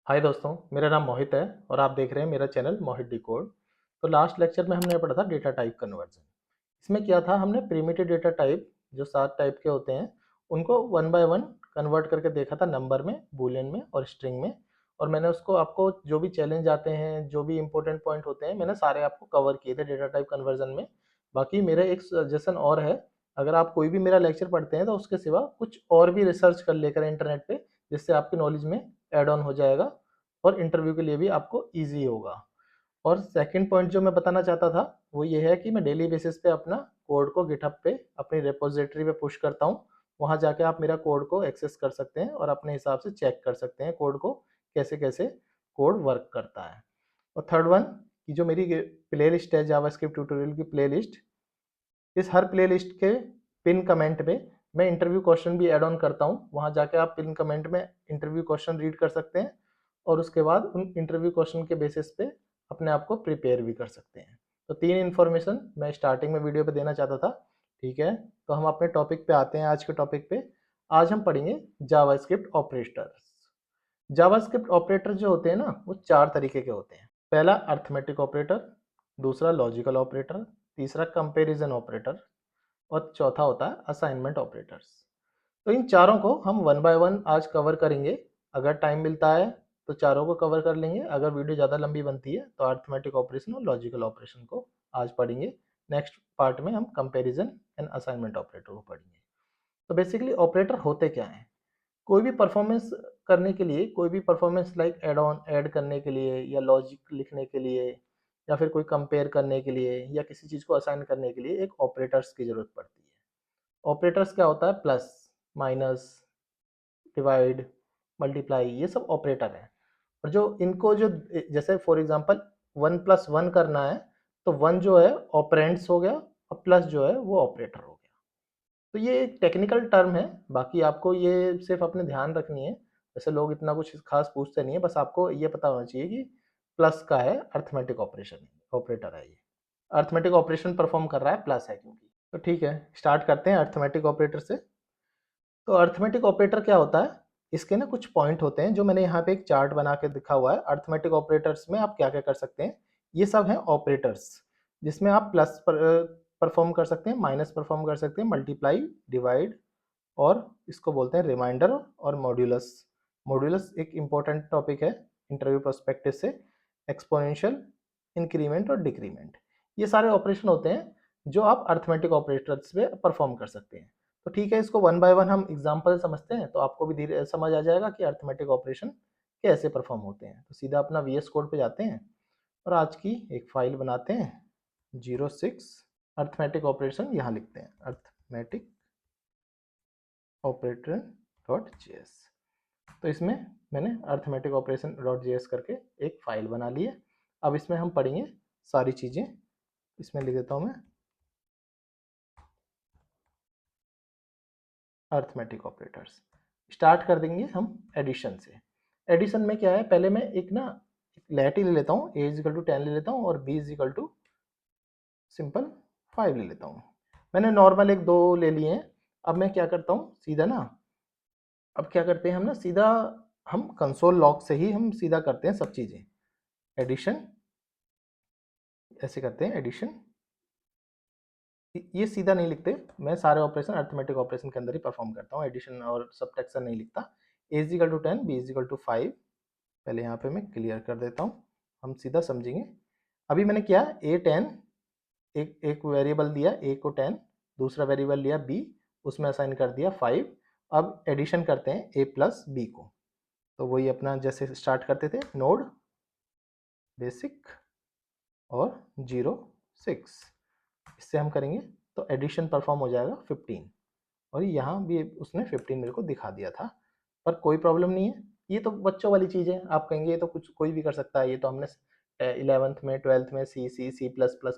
हाय दोस्तों, मेरा नाम मोहित है और आप देख रहे हैं मेरा चैनल मोहित डिकोड। तो लास्ट लेक्चर में हमने पढ़ा था डेटा टाइप कन्वर्जन। इसमें क्या था, हमने प्रिमिटिव डेटा टाइप जो 7 टाइप के होते हैं उनको वन बाय वन कन्वर्ट करके देखा था नंबर में, बूलियन में और स्ट्रिंग में। और मैंने उसको आपको जो भी चैलेंज आते हैं, जो भी इंपॉर्टेंट पॉइंट होते हैं, मैंने सारे आपको कवर किए थे डेटा टाइप कन्वर्जन में। बाकी मेरा एक सजेशन और है, अगर आप कोई भी मेरा लेक्चर पढ़ते हैं तो उसके सिवा कुछ और भी रिसर्च कर लेकर इंटरनेट पे, जिससे आपकी नॉलेज में ऐड ऑन हो जाएगा और इंटरव्यू के लिए भी आपको ईजी होगा। और सेकंड पॉइंट जो मैं बताना चाहता था वो ये है कि मैं डेली बेसिस पे अपना कोड को गिटहब पे अपनी रिपोजिटरी पे पुश करता हूँ। वहाँ जाके आप मेरा कोड को एक्सेस कर सकते हैं और अपने हिसाब से चेक कर सकते हैं कोड को, कैसे कैसे कोड वर्क करता है। और थर्ड वन, कि जो मेरी प्ले लिस्ट है जावास्क्रिप्ट ट्यूटोरियल की प्ले लिस्ट, इस हर प्ले लिस्ट के पिन कमेंट में मैं इंटरव्यू क्वेश्चन भी ऐड ऑन करता हूँ। वहाँ जाके आप पिन कमेंट में इंटरव्यू क्वेश्चन रीड कर सकते हैं और उसके बाद उन इंटरव्यू क्वेश्चन के बेसिस पे अपने आप को प्रिपेयर भी कर सकते हैं। तो 3 इन्फॉर्मेशन मैं स्टार्टिंग में वीडियो पे देना चाहता था। ठीक है, तो हम अपने टॉपिक पे आते हैं। आज के टॉपिक पे आज हम पढ़ेंगे जावास्क्रिप्ट ऑपरेटर्स। जावास्क्रिप्ट ऑपरेटर जो होते हैं ना, वो 4 तरीके के होते हैं। पहला अर्थमेटिक ऑपरेटर, दूसरा लॉजिकल ऑपरेटर, तीसरा कंपैरिजन ऑपरेटर और चौथा होता है असाइनमेंट ऑपरेटर्स। तो इन चारों को हम वन बाय वन आज कवर करेंगे। अगर टाइम मिलता है तो चारों को कवर कर लेंगे, अगर वीडियो ज़्यादा लंबी बनती है तो अर्थमेटिक ऑपरेशन और लॉजिकल ऑपरेशन को आज पढ़ेंगे। नेक्स्ट पार्ट में हम कंपैरिजन एंड असाइनमेंट ऑपरेटर को पढ़ेंगे। तो बेसिकली ऑपरेटर होते क्या हैं? कोई भी परफॉर्मेंस करने के लिए, कोई भी performance like add on add करने के लिए या लॉजिक लिखने के लिए या फिर कोई कंपेयर करने के लिए या किसी चीज़ को असाइन करने के लिए एक ऑपरेटर्स की ज़रूरत पड़ती है। ऑपरेटर्स क्या होता है? प्लस, माइनस, डिवाइड, मल्टीप्लाई, ये सब ऑपरेटर हैं। और जो इनको जो जैसे फॉर एग्जांपल 1+1 करना है तो 1 जो है ऑपरेंड्स हो गया और प्लस जो है वो ऑपरेटर हो गया। तो ये एक टेक्निकल टर्म है, बाकी आपको ये सिर्फ अपने ध्यान रखनी है। वैसे लोग इतना कुछ खास पूछते नहीं है, बस आपको ये पता होना चाहिए कि प्लस का है, अर्थमेटिक ऑपरेशन ऑपरेटर है ये। अर्थमेटिक ऑपरेशन परफॉर्म कर रहा है, प्लस है क्योंकि। तो ठीक है, स्टार्ट करते हैं अर्थमेटिक ऑपरेटर से। तो अर्थमेटिक ऑपरेटर क्या होता है? इसके ना कुछ पॉइंट होते हैं जो मैंने यहाँ पे एक चार्ट बना के दिखा हुआ है। अर्थमेटिक ऑपरेटर्स में आप क्या क्या कर सकते हैं, ये सब हैं ऑपरेटर्स, जिसमें आप प्लस परफॉर्म कर सकते हैं, माइनस परफॉर्म कर सकते हैं, मल्टीप्लाई, डिवाइड और इसको बोलते हैं रिमाइंडर और मॉड्यूलस। मॉड्यूलस एक इंपॉर्टेंट टॉपिक है इंटरव्यू प्रोस्पेक्टिव से। एक्सपोनेंशियल, इंक्रीमेंट और डिक्रीमेंट, ये सारे ऑपरेशन होते हैं जो आप अर्थमेटिक ऑपरेटर्स में परफॉर्म कर सकते हैं। तो ठीक है, इसको वन बाय वन हम एग्जांपल समझते हैं तो आपको भी धीरे समझ आ जाएगा कि अर्थमेटिक ऑपरेशन कैसे परफॉर्म होते हैं। तो सीधा अपना वीएस कोड पे जाते हैं और आज की एक फाइल बनाते हैं 06 अर्थमेटिक ऑपरेशन, यहाँ लिखते हैं अर्थमेटिक ऑपरेटर डॉट जेएस। तो इसमें मैंने अर्थमेटिक ऑपरेशन डॉट जेएस करके एक फाइल बना ली है। अब इसमें हम पढ़ेंगे सारी चीज़ें। इसमें लिख देता हूँ मैं अर्थमेटिक ऑपरेटर्स। स्टार्ट कर देंगे हम एडिशन से। एडिशन में क्या है, पहले मैं एक ना लेट ही ले लेता हूँ, ए इजिकल टू 10 ले लेता हूँ और बी इजिकल टू सिंपल 5 ले लेता हूँ। मैंने नॉर्मल एक दो ले लिए हैं। अब मैं क्या करता हूँ सीधा ना, अब क्या करते हैं हम ना, सीधा हम कंसोल लॉग से ही हम सीधा करते हैं सब चीज़ें। एडिशन ऐसे करते हैं, एडिशन ये सीधा नहीं लिखते, मैं सारे ऑपरेशन अर्थमेटिक ऑपरेशन के अंदर ही परफॉर्म करता हूँ, एडिशन और सब्ट्रैक्शन नहीं लिखता। A equal to 10, B equal to 5, पहले यहाँ पे मैं क्लियर कर देता हूँ, हम सीधा समझेंगे। अभी मैंने क्या, ए 10 एक एक वेरिएबल दिया, ए को 10, दूसरा वेरिएबल लिया बी, उसमें असाइन कर दिया 5। अब एडिशन करते हैं ए प्लस बी को। तो वही अपना जैसे स्टार्ट करते थे, नोड बेसिक और 06, इससे हम करेंगे तो एडिशन परफॉर्म हो जाएगा 15। और यहाँ भी उसने 15 मेरे को दिखा दिया था, पर कोई प्रॉब्लम नहीं है। ये तो बच्चों वाली चीज़ है, आप कहेंगे ये तो कुछ कोई भी कर सकता है, ये तो हमने 11th में 12th में सी++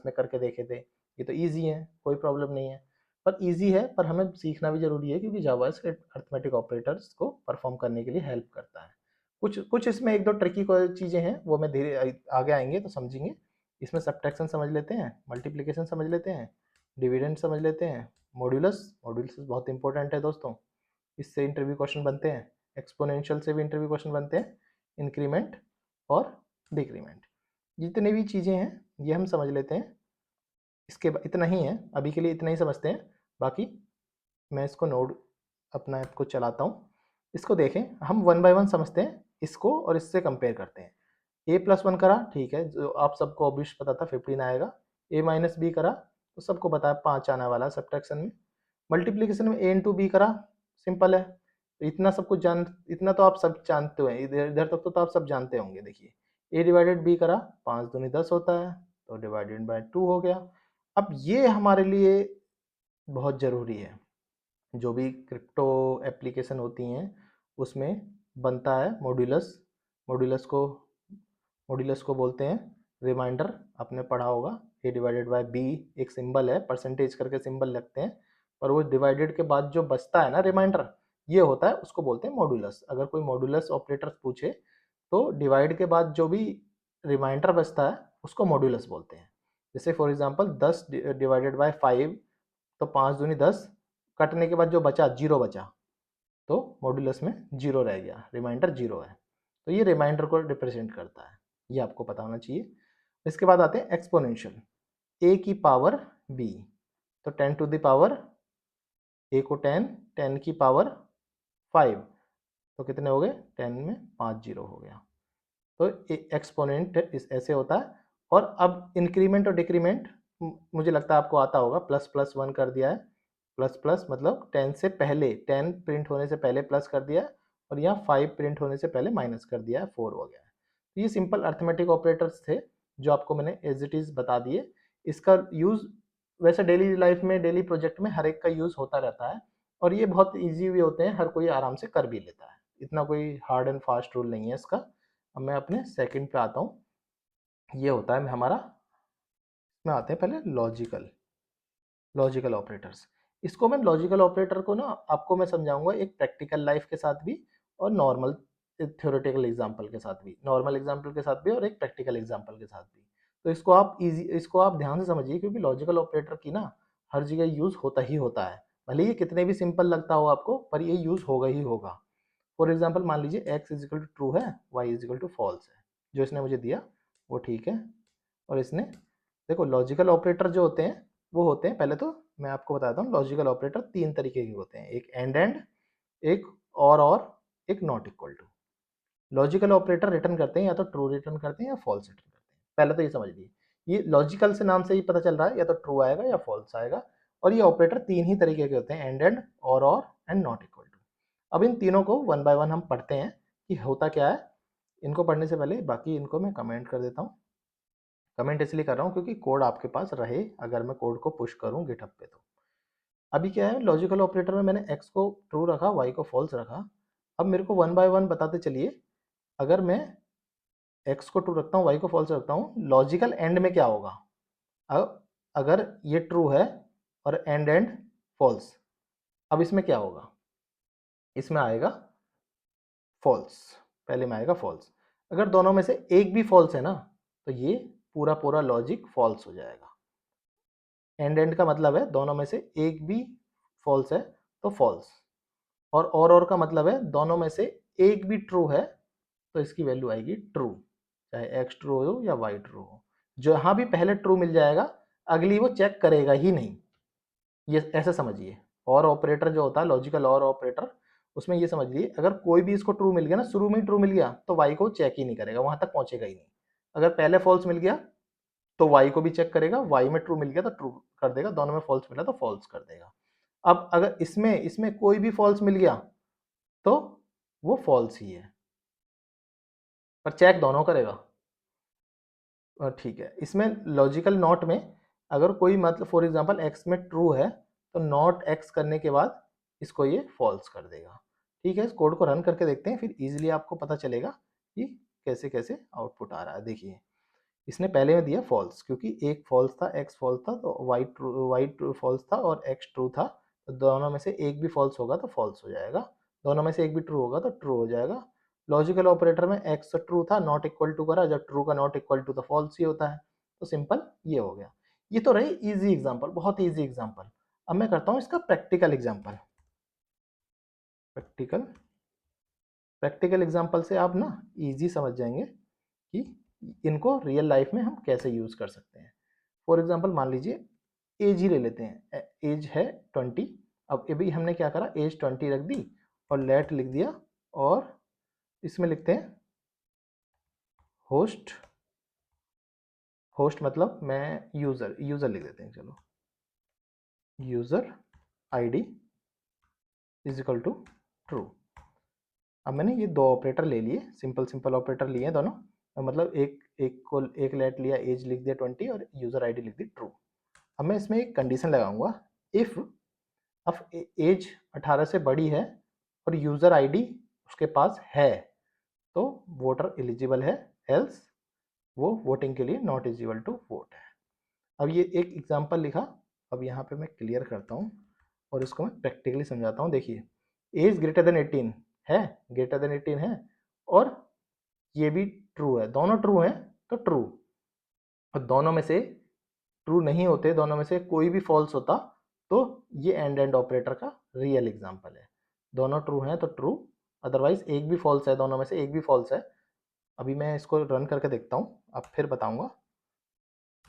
में करके देखे थे, ये तो ईजी है, कोई प्रॉब्लम नहीं है। पर ईजी है, पर हमें सीखना भी ज़रूरी है क्योंकि जावास्क्रिप्ट अर्थमेटिक ऑपरेटर्स को परफॉर्म करने के लिए हेल्प करता है। कुछ कुछ इसमें एक दो ट्रिकी चीज़ें हैं, वो मैं धीरे आगे आएंगे तो समझेंगे। इसमें सब्ट्रैक्शन समझ लेते हैं, मल्टीप्लिकेशन समझ लेते हैं, डिविडेंड समझ लेते हैं, मॉड्यूलस। मॉड्यूलस बहुत इंपॉर्टेंट है दोस्तों, इससे इंटरव्यू क्वेश्चन बनते हैं। एक्सपोनेंशियल से भी इंटरव्यू क्वेश्चन बनते हैं। इंक्रीमेंट और डिक्रीमेंट। जितनी भी चीज़ें हैं ये हम समझ लेते हैं। इसके इतना ही है, अभी के लिए इतना ही समझते हैं। बाकी मैं इसको नोड अपना ऐप को चलाता हूँ। इसको देखें, हम वन बाय वन समझते हैं इसको और इससे कंपेयर करते हैं। ए प्लस वन करा, ठीक है, जो आप सबको ऑब्वियस पता था 15 आएगा। ए माइनस बी करा तो सबको पता है 5 आने वाला है सब्ट्रैक्शन में। मल्टीप्लिकेशन में ए इंटू बी करा, सिंपल है। तो इतना सब कुछ इतना तो आप सब जानते हो, इधर इधर तक तो आप सब जानते होंगे। देखिए, ए डिवाइडेड बी करा, 5 दूनी 10 होता है, तो डिवाइडेड बाय 2 हो गया। अब ये हमारे लिए बहुत ज़रूरी है। जो भी क्रिप्टो एप्लीकेशन होती हैं उसमें बनता है मॉड्यूलस। मॉड्यूलस को मॉड्यूलस को बोलते हैं रिमाइंडर। आपने पढ़ा होगा, ए डिवाइडेड बाय बी एक सिंबल है, परसेंटेज करके सिंबल लगते हैं, पर वो डिवाइडेड के बाद जो बचता है ना रिमाइंडर, ये होता है, उसको बोलते हैं मॉड्यूलस। अगर कोई मॉड्यूलस ऑपरेटर पूछे तो डिवाइड के बाद जो भी रिमाइंडर बचता है उसको मॉड्यूलस बोलते हैं। जैसे फॉर एग्जांपल 10 डिवाइडेड बाय 5, तो 5 दूनी 10, कटने के बाद जो बचा 0 बचा, तो मॉड्यूलस में 0 रह गया, रिमाइंडर 0 है। तो ये रिमाइंडर को रिप्रेजेंट करता है, ये आपको पता होना चाहिए। इसके बाद आते हैं एक्सपोनेंशियल, ए की पावर बी, तो 10 टू द पावर, ए को 10, 10 की पावर 5, तो कितने हो गए, 10 में 5 जीरो हो गया। तो एक्सपोनेंट इस ऐसे होता है। और अब इंक्रीमेंट और डिक्रीमेंट मुझे लगता है आपको आता होगा, प्लस प्लस 1 कर दिया है, प्लस प्लस मतलब 10 से पहले, 10 प्रिंट होने से पहले प्लस कर दिया है, और यहाँ 5 प्रिंट होने से पहले माइनस कर दिया है, 4 हो गया है। तो ये सिंपल अर्थमेटिक ऑपरेटर्स थे जो आपको मैंने एज इट इज़ बता दिए। इसका यूज़ वैसे डेली लाइफ में, डेली प्रोजेक्ट में हर एक का यूज़ होता रहता है, और ये बहुत ईजी भी होते हैं, हर कोई आराम से कर भी लेता है। इतना कोई हार्ड एंड फास्ट रूल नहीं है इसका। अब मैं अपने सेकंड पे आता हूँ। ये होता है हमारा, इसमें आते हैं पहले लॉजिकल ऑपरेटर्स। इसको मैं लॉजिकल ऑपरेटर को ना आपको मैं समझाऊंगा एक प्रैक्टिकल लाइफ के साथ भी और नॉर्मल थ्योरेटिकल एग्जांपल के साथ भी, नॉर्मल एग्जांपल के साथ भी और एक प्रैक्टिकल एग्जांपल के साथ भी। तो इसको आप ध्यान से समझिए, क्योंकि लॉजिकल ऑपरेटर की ना हर जगह यूज़ होता ही होता है। भले ये कितने भी सिंपल लगता हो आपको, पर ये यूज़ होगा ही होगा। फॉर एग्जाम्पल मान लीजिए एक्स इजिकल टू ट्रू है, वाई इजिकल टू फॉल्स है, जो इसने मुझे दिया वो ठीक है। और इसने, देखो लॉजिकल ऑपरेटर जो होते हैं वो होते हैं, पहले तो मैं आपको बताता हूँ, लॉजिकल ऑपरेटर 3 तरीके के होते हैं, एक एंड, एक और एक not equal to. Logical operator return करते हैं या तो ट्रू रिटर्न करते हैं या फॉल्स रिटर्न करते हैं। पहले तो ये समझ लीजिए, ये लॉजिकल से नाम से ही पता चल रहा है, या तो ट्रू आएगा या फॉल्स आएगा। और ये ऑपरेटर 3 ही तरीके के होते हैं, एंड और एंड नॉट इक्वल टू। अब इन तीनों को वन बाय वन हम पढ़ते हैं कि होता क्या है। इनको पढ़ने से पहले बाकी इनको मैं कमेंट कर देता हूँ। कमेंट इसलिए कर रहा हूँ क्योंकि कोड आपके पास रहे, अगर मैं कोड को पुश करूँ गिटहब पे। तो अभी क्या है, लॉजिकल ऑपरेटर में मैंने एक्स को ट्रू रखा, वाई को फॉल्स रखा। अब मेरे को वन बाय वन बताते चलिए, अगर मैं एक्स को ट्रू रखता हूँ, वाई को फॉल्स रखता हूँ, लॉजिकल एंड में क्या होगा। अब अगर ये ट्रू है और एंड फॉल्स, अब इसमें क्या होगा, इसमें आएगा फॉल्स, पहले में आएगा फॉल्स। अगर दोनों में से एक भी फॉल्स है ना, तो ये पूरा पूरा लॉजिक फॉल्स हो जाएगा। एंड का मतलब है दोनों में से एक भी फॉल्स है तो फॉल्स, और का मतलब है दोनों में से एक भी ट्रू है तो इसकी वैल्यू आएगी ट्रू, चाहे एक्स ट्रू हो या वाई ट्रू हो। जहां भी पहले ट्रू मिल जाएगा, अगली वो चेक करेगा ही नहीं, ये ऐसे समझिए। और ऑपरेटर जो होता है लॉजिकल और ऑपरेटर, उसमें ये समझ लीजिए अगर कोई भी इसको ट्रू मिल गया ना, शुरू में ही ट्रू मिल गया, तो वाई को चेक ही नहीं करेगा, वहां तक पहुंचेगा ही नहीं। अगर पहले फॉल्स मिल गया तो वाई को भी चेक करेगा, वाई में ट्रू मिल गया तो ट्रू कर देगा, दोनों में फॉल्स मिला तो फॉल्स कर देगा। अब अगर इसमें इसमें कोई भी फॉल्स मिल गया तो वो फॉल्स ही है, पर चेक दोनों करेगा। ठीक है, इसमें लॉजिकल नॉट में अगर कोई मतलब फॉर एग्जांपल एक्स में ट्रू है, तो नॉट एक्स करने के बाद इसको ये फॉल्स कर देगा। ठीक है, इस कोड को रन करके देखते हैं, फिर इजीली आपको पता चलेगा कि कैसे कैसे आउटपुट आ रहा है। देखिए, इसने पहले में दिया फॉल्स, क्योंकि एक फॉल्स था, एक्स फॉल्स था, तो वाई ट्रू फॉल्स था और एक्स ट्रू था, तो दोनों में से एक भी फॉल्स होगा तो फॉल्स हो जाएगा, दोनों में से एक भी ट्रू होगा तो ट्रू हो जाएगा। लॉजिकल ऑपरेटर में एक्स ट्रू था, नॉट इक्वल टू करा, जब ट्रू का नॉट इक्वल टू तो फॉल्स ही होता है। तो सिंपल ये हो गया। ये तो रही इजी एग्जांपल, बहुत इजी एग्जांपल। अब मैं करता हूँ इसका practical example. Practical practical example से आप ना इजी समझ जाएंगे कि इनको रियल लाइफ में हम कैसे यूज़ कर सकते हैं। फॉर एग्जांपल मान लीजिए एज ही ले लेते हैं, एज है 20। अब अभी हमने क्या करा, एज 20 रख दी और लेट लिख दिया, और इसमें लिखते हैं होस्ट। होस्ट मतलब मैं यूज़र, यूज़र लिख देते हैं, चलो user ID is equal to true. अब मैंने ये दो ऑपरेटर ले लिए, सिंपल सिंपल ऑपरेटर लिए दोनों, मतलब एक एक को एक लेट लिया, एज लिख दिया 20 और यूज़र आईडी लिख दी ट्रू। अब मैं इसमें एक कंडीशन लगाऊंगा, इफ़ अब एज 18 से बड़ी है और यूज़र आईडी उसके पास है तो वोटर एलिजिबल है, एल्स वो वोटिंग के लिए नॉट एलिजिबल टू वोट है। अब ये एक एग्जांपल लिखा, अब यहाँ पे मैं क्लियर करता हूँ और इसको मैं प्रैक्टिकली समझाता हूँ। देखिए एज ग्रेटर देन 18 है, ग्रेटर देन 18 है, और ये भी ट्रू है, दोनों ट्रू हैं तो ट्रू, और दोनों में से ट्रू नहीं होते, दोनों में से कोई भी फॉल्स होता तो ये एंड ऑपरेटर का रियल एग्जांपल है। दोनों ट्रू हैं तो ट्रू, अदरवाइज एक भी फॉल्स है, दोनों में से एक भी फॉल्स है। अभी मैं इसको रन करके देखता हूँ, अब फिर बताऊंगा।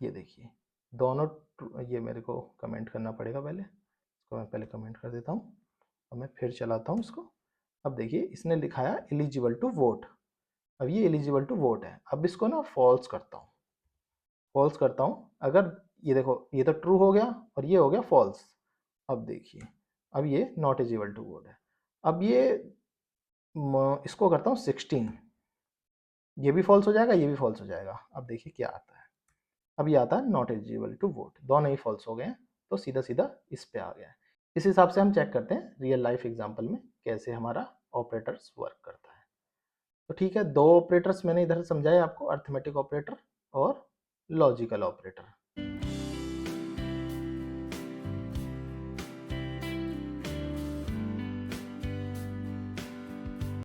ये देखिए दोनों ये मेरे को कमेंट करना पड़ेगा पहले, इसको मैं पहले कमेंट कर देता हूँ और मैं फिर चलाता हूँ इसको। अब देखिए इसने लिखाया एलिजिबल टू वोट, अब ये एलिजिबल टू वोट है। अब इसको ना फॉल्स करता हूँ, फॉल्स करता हूँ, अगर ये देखो ये तो ट्रू हो गया और ये हो गया फॉल्स। अब देखिए अब ये नॉट एलिजिबल टू वोट है। अब ये इसको करता हूँ 16, ये भी फॉल्स हो जाएगा, ये भी फॉल्स हो जाएगा। अब देखिए क्या आता है, अब ये आता है नॉट एलिजिबल टू वोट, दोनों ही फॉल्स हो गए हैं तो सीधा सीधा इस पे आ गया है। इस हिसाब से हम चेक करते हैं रियल लाइफ एग्जांपल में कैसे हमारा ऑपरेटर्स वर्क करता है। तो ठीक है, दो ऑपरेटर्स मैंने इधर समझाए आपको, अर्थमेटिक ऑपरेटर और लॉजिकल ऑपरेटर।